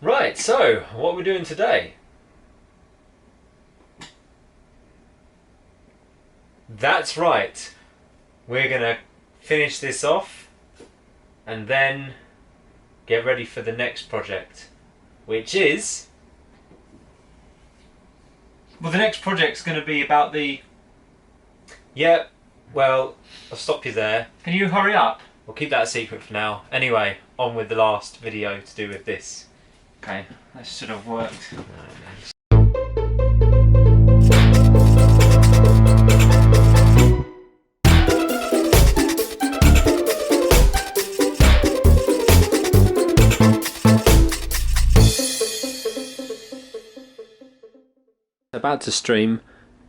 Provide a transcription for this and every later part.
Right, so what are we doing today? That's right, we're gonna finish this off and then get ready for the next project, which is... Well, the next project's going to be about the... Yeah, well, I'll stop you there. Can you hurry up? We'll keep that a secret for now. Anyway, on with the last video to do with this. Okay, that should have worked. About to stream.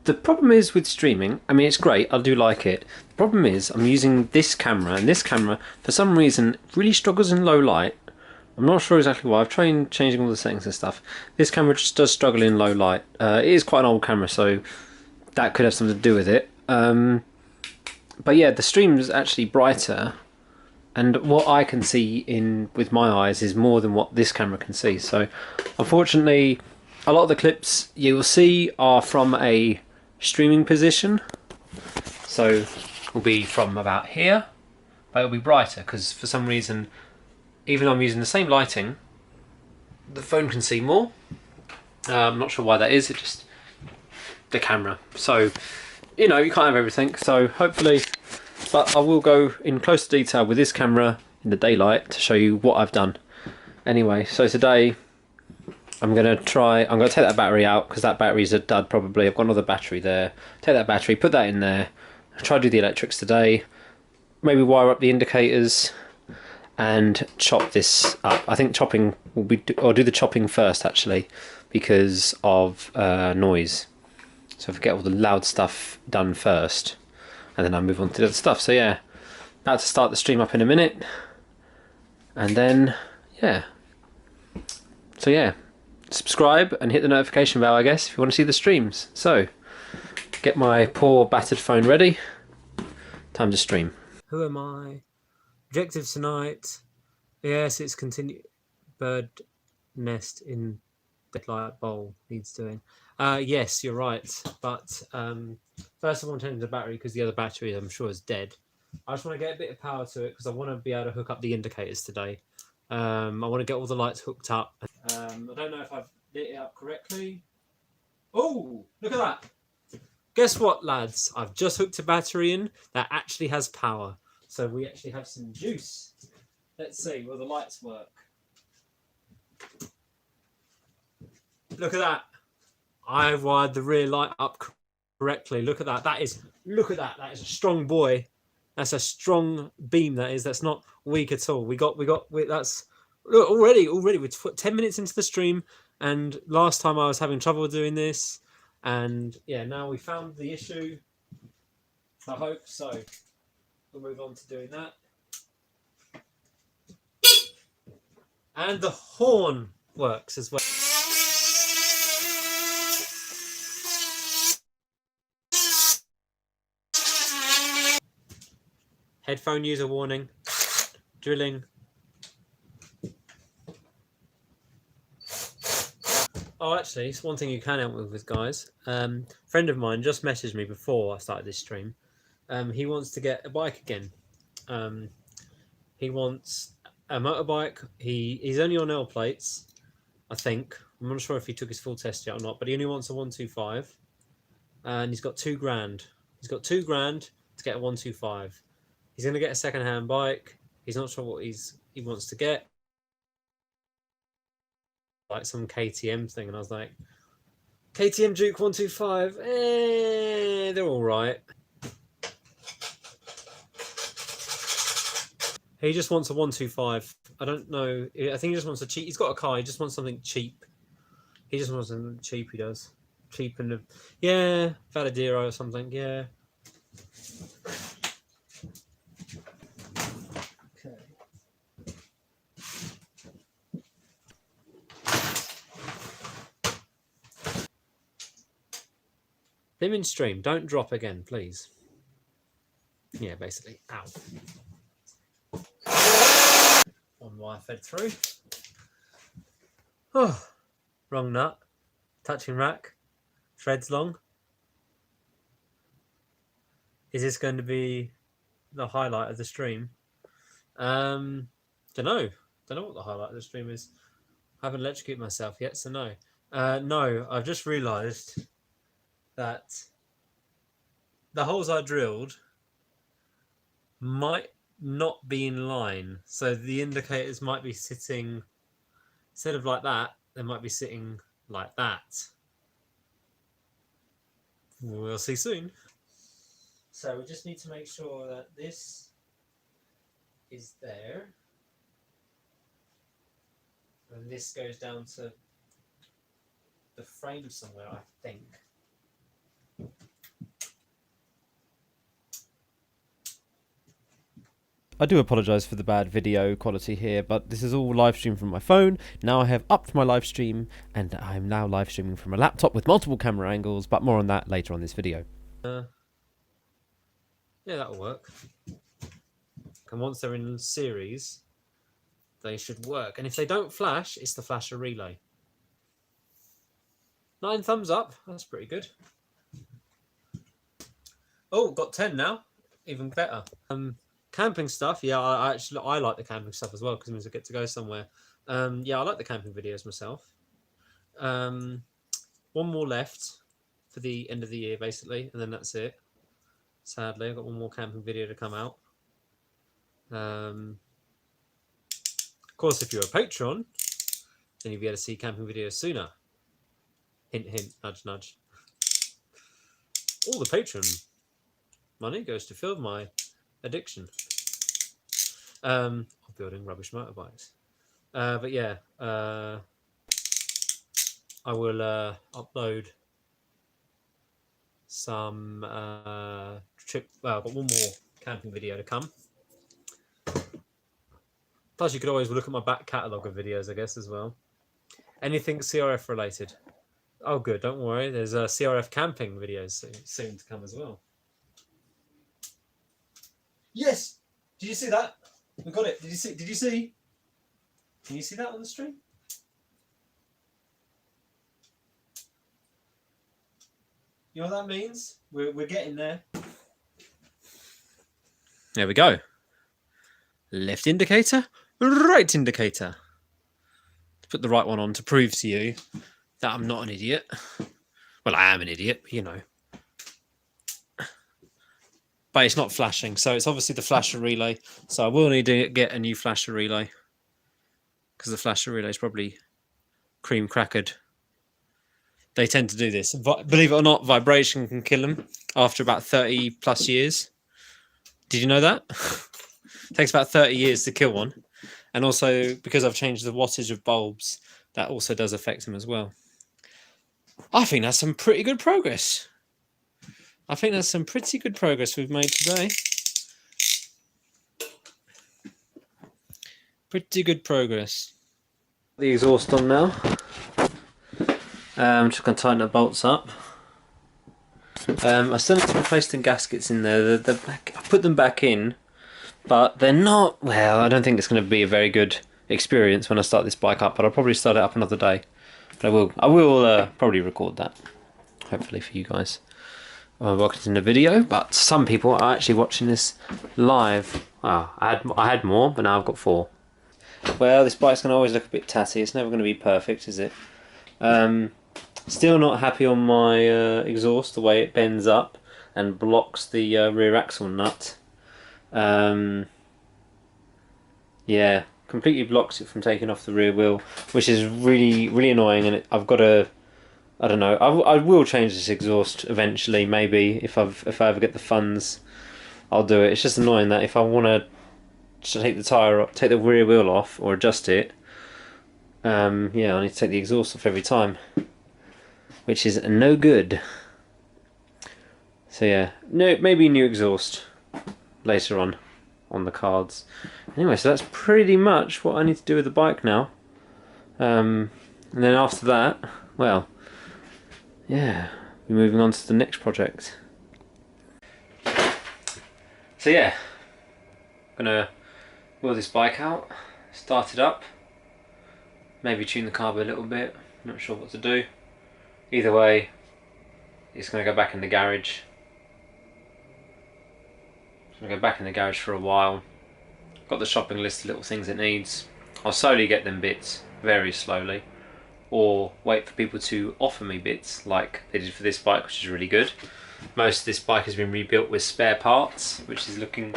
The problem is with streaming, I mean it's great, I do like it. The problem is I'm using this camera, and this camera for some reason really struggles in low light. I'm not sure exactly why. I've tried changing all the settings and stuff. This camera just does struggle in low light. It is quite an old camera, so that could have something to do with it. But yeah, the stream is actually brighter, and what I can see in with my eyes is more than what this camera can see. So unfortunately, a lot of the clips you will see are from a streaming position, so will be from about here, but it'll be brighter because for some reason, even though I'm using the same lighting, the phone can see more. I'm not sure why that is. It's just the camera. So you know, you can't have everything. So hopefully, but I will go in close detail with this camera in the daylight to show you what I've done. Anyway, so today I'm going to take that battery out because that battery's a dud probably. I've got another battery there. Take that battery, put that in there. Try to do the electrics today. Maybe wire up the indicators and chop this up. I think chopping will be, or do the chopping first actually because of noise. So if I get all the loud stuff done first and then I'll move on to the other stuff. So yeah, about to start the stream up in a minute. And then, yeah. So yeah. Subscribe and hit the notification bell, I guess, if you want to see the streams. So, get my poor battered phone ready. Time to stream. Who am I? Objectives tonight. Yes, it's continue. Bird nest in deadlight bowl needs doing. Yes, you're right. But first I want to change the battery because the other battery I'm sure is dead. I just want to get a bit of power to it because I want to be able to hook up the indicators today. I want to get all the lights hooked up. I don't know if I've lit it up correctly. Oh, look at that. Guess what, lads? I've just hooked a battery in that actually has power. So we actually have some juice. Let's see, will the lights work? Look at that. I've wired the rear light up correctly. Look at that. Look at that. That is a strong boy. That's a strong beam, that is. That's not weak at all. That's... Look, already we're 10 minutes into the stream, and last time I was having trouble doing this, and yeah, now we found the issue. I hope so. We'll move on to doing that. And the horn works as well. Headphone user warning. Drilling. Oh, actually, it's one thing you can help me with, guys. Friend of mine just messaged me before I started this stream. He wants to get a bike again. He wants a motorbike. He's only on L plates, I think. I'm not sure if he took his full test yet or not, but he only wants a 125. And he's got £2,000. He's got £2,000 to get a 125. He's going to get a second-hand bike. He's not sure what he wants to get. Like some KTM thing, and I was like, KTM Duke 125, they're all right. He just wants a 125. I don't know. I think he just wants a cheap. He's got a car. He just wants something cheap. He just wants something cheap. He does cheap and yeah, Valadero or something. Yeah. Them in stream. Don't drop again, please. Yeah, basically. Ow. One wire fed through. Oh, wrong nut. Touching rack. Threads long. Is this going to be the highlight of the stream? Don't know. Don't know what the highlight of the stream is. I haven't electrocuted myself yet, so no. No, I've just realised that the holes I drilled might not be in line. So the indicators might be sitting, instead of like that, they might be sitting like that. We'll see soon. So we just need to make sure that this is there. And this goes down to the frame somewhere, I think. I do apologise for the bad video quality here, but this is all live streamed from my phone. Now I have upped my live stream, and I'm now live streaming from a laptop with multiple camera angles, but more on that later on this video. Yeah, that'll work. And once they're in series, they should work. And if they don't flash, it's the flasher relay. 9 thumbs up. That's pretty good. Oh, got 10 now. Even better. Camping stuff. Yeah, I like the camping stuff as well because it means I get to go somewhere. Yeah, I like the camping videos myself. One more left for the end of the year, basically, and then that's it. Sadly, I've got one more camping video to come out. Of course, if you're a patron, then you'll be able to see camping videos sooner. Hint, hint, nudge, nudge. All the patron money goes to fill my addiction of building rubbish motorbikes. But yeah, I will upload some trip. Well, I've got one more camping video to come. Plus, you could always look at my back catalogue of videos, I guess, as well. Anything CRF related. Oh, good. Don't worry. There's CRF camping videos soon to come as well. Yes. Did you see that? We got it. Did you see? Did you see? Can you see that on the stream? You know what that means? We're getting there. There we go. Left indicator, right indicator. Put the right one on to prove to you that I'm not an idiot. Well, I am an idiot, but you know. But it's not flashing, so it's obviously the flasher relay. So I will need to get a new flasher relay because the flasher relay is probably cream crackered. They tend to do this. Believe it or not, vibration can kill them after about 30 plus years. Did you know that? It takes about 30 years to kill one. And also, because I've changed the wattage of bulbs, that also does affect them as well. I think that's some pretty good progress. I think that's some pretty good progress we've made today. Pretty good progress. The exhaust on now. I'm just going to tighten the bolts up. I still need to replace the gaskets in there. I put them back in, but they're not. Well, I don't think it's going to be a very good experience when I start this bike up. But I'll probably start it up another day. But I will probably record that, hopefully for you guys. I'm watching the video, but some people are actually watching this live. Oh, I had more, but now I've got 4. Well, this bike's going to always look a bit tatty. It's never going to be perfect, is it? Still not happy on my exhaust, the way it bends up and blocks the rear axle nut. Yeah, completely blocks it from taking off the rear wheel, which is really, really annoying. And I've got to, I don't know, I will change this exhaust eventually. Maybe if I ever get the funds, I'll do it. It's just annoying that if I want to take the tire, take the rear wheel off or adjust it, yeah, I need to take the exhaust off every time, which is no good. So yeah, no, maybe new exhaust later on the cards. Anyway, so that's pretty much what I need to do with the bike now. And then after that, well, yeah, we're moving on to the next project. So yeah, I'm gonna wheel this bike out, start it up. maybe tune the carb a little bit. Not sure what to do. Either way, it's going to go back in the garage. It's going to go back in the garage for a while. Got the shopping list of little things it needs. I'll slowly get them bits, very slowly, or wait for people to offer me bits like they did for this bike, which is really good. Most of this bike has been rebuilt with spare parts, which is looking,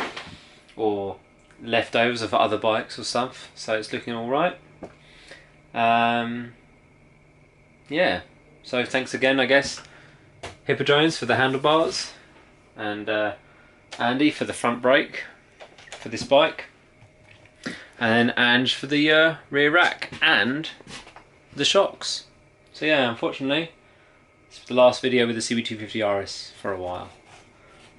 or leftovers of other bikes or stuff, so it's looking alright. Yeah, so thanks again, I guess, Hippodromes for the handlebars, and Andy for the front brake for this bike, and then Ange for the rear rack and the shocks. So yeah, unfortunately, this is the last video with the CB250RS for a while.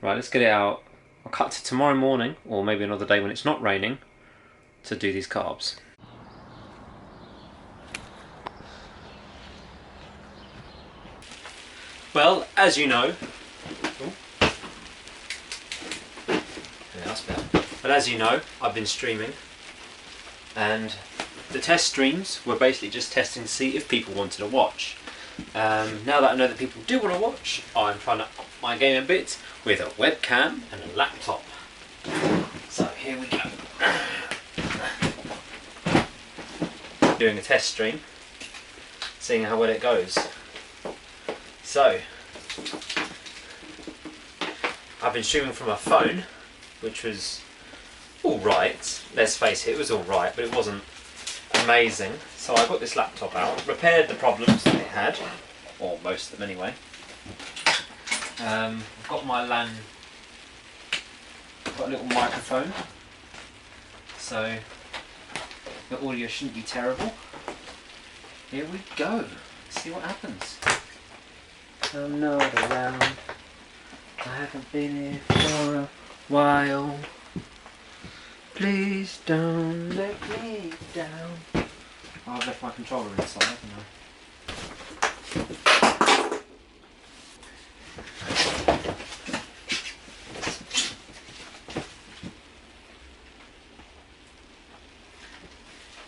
Right, let's get it out. I'll cut to tomorrow morning, or maybe another day when it's not raining, to do these carbs. Well, as you know, yeah, that's better. But as you know, I've been streaming, and the test streams were basically just testing to see if people wanted to watch. Now that I know that people do want to watch, I'm trying to up my game a bit with a webcam and a laptop. So here we go. Doing a test stream, seeing how well it goes. So, I've been streaming from a phone, which was alright. Let's face it, it was alright, but it wasn't amazing. So I got this laptop out, repaired the problems that it had, or most of them anyway. I've got my LAN, got a little microphone, so the audio shouldn't be terrible. Here we go, let's see what happens. I'm not around, I haven't been here for a while. Please don't let me down. Oh, I've left my controller inside, haven't I?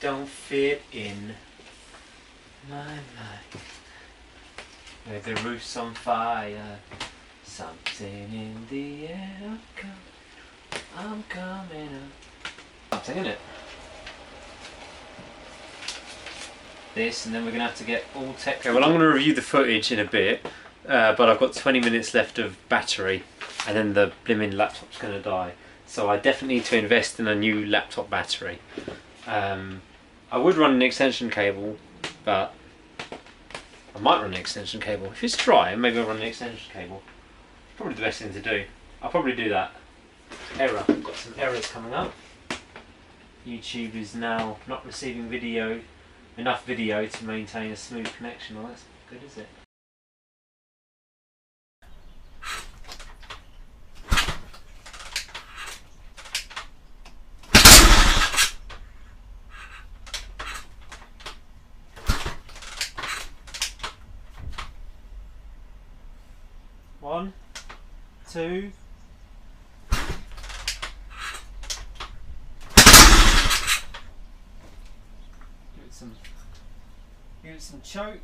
Don't fit in my mind. With the roof's on fire, something in the air. I'm coming up. Something in it. This, and then we're going to have to get all tech. Okay, well, I'm going to review the footage in a bit, but I've got 20 minutes left of battery, and then the blimmin' laptop's going to die. So I definitely need to invest in a new laptop battery. I would run an extension cable, but I might run an extension cable. If it's dry, maybe I'll run an extension cable. Probably the best thing to do. I'll probably do that. Error. I've got some errors coming up. YouTube is now not receiving enough video to maintain a smooth connection. Well, that's not good, is it? One, two. Give it some choke.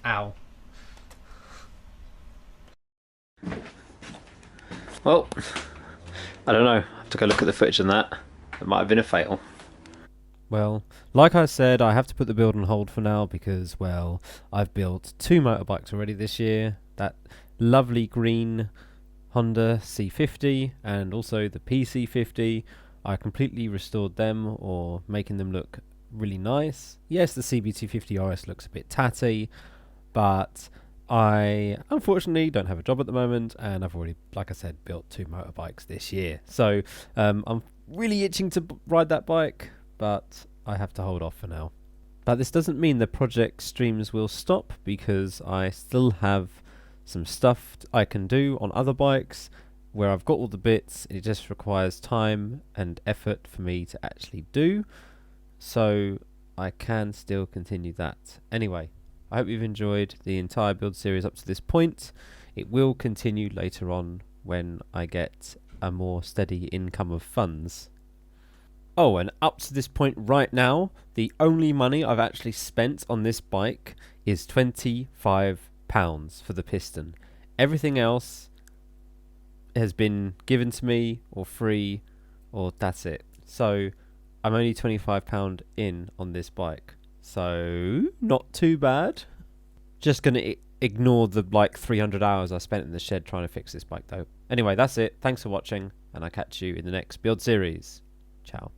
Ow. Well, I don't know. I have to go look at the footage on that. It might have been a fail. Well, like I said, I have to put the build on hold for now because, well, I've built 2 motorbikes already this year. That lovely green Honda C50 and also the PC50. I completely restored them, or making them look really nice. Yes, the CB250RS looks a bit tatty, but I unfortunately don't have a job at the moment, and I've already, like I said, built 2 motorbikes this year. So I'm really itching to ride that bike, but I have to hold off for now. But this doesn't mean the project streams will stop, because I still have some stuff I can do on other bikes where I've got all the bits. It just requires time and effort for me to actually do. So I can still continue that. Anyway, I hope you've enjoyed the entire build series up to this point. It will continue later on when I get a more steady income of funds. Oh, and up to this point right now, the only money I've actually spent on this bike is £25 for the piston. Everything else has been given to me or free, or that's it. So I'm only £25 in on this bike. So not too bad. Just going to ignore the like 300 hours I spent in the shed trying to fix this bike though. Anyway, that's it. Thanks for watching, and I'll catch you in the next build series. Ciao.